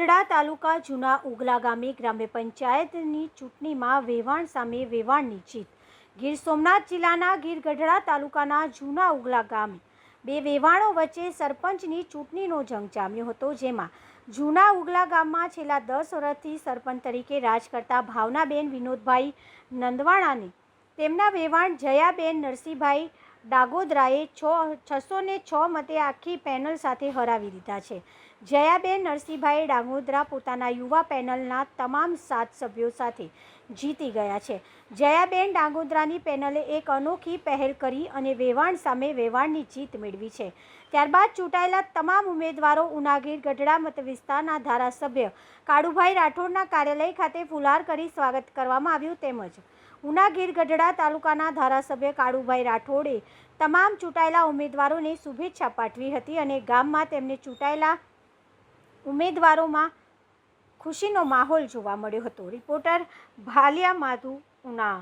ગઢડા તાલુકા જૂના ઉગલા ગામે ગ્રામ્ય પંચાયતની ચૂંટણીમાં વેવાણ સામે વેવાણની જીત. ગીર સોમનાથ જિલ્લાના ગીર ગઢડા તાલુકાના જૂના ઉગલા ગામે બે વેવાણો વચ્ચે સરપંચની ચૂંટણીનો જંગ જામ્યો હતો, જેમાં જૂના ઉગલા ગામમાં છેલ્લા 10 વર્ષથી સરપંચ તરીકે રાજ કરતા ભાવનાબેન વિનોદભાઈ નંદવાણાને તેમના વેવાણ જયાબેન નરસિંહભાઈ ડાગોદરાએ 606 મતે આખી પેનલ સાથે હરાવી દીધા છે. જયાબેન નરસિંહભાઈ ડાગોદરા પોતાના યુવા પેનલના તમામ 7 સભ્યો સાથે જીતી ગયા છે. જયાબેન ડાગોદરાની પેનલે એક અનોખી પહેલ કરી અને વેવાણ સામે વેવાણની જીત મેળવી છે. ત્યારબાદ ચૂંટાયેલા તમામ ઉમેદવારો ઉનાગીર ગઢડા મત વિસ્તારના ધારાસભ્ય કાળુભાઈ રાઠોડના કાર્યાલય ખાતે ફુલહાર કરી સ્વાગત કરવામાં આવ્યું. તેમજ ઉનાગીર ગઢડા તાલુકાના ધારાસભ્ય કાળુભાઈ રાઠોડે તમામ ચૂંટાયેલા ઉમેદવારોને શુભેચ્છા પાઠવી હતી અને ગામમાં તેમને ચૂંટાયેલા ઉમેદવારોમાં ખુશીનો માહોલ જોવા મળ્યો હતો. રિપોર્ટર ભાલિયા માધુ, ઉના.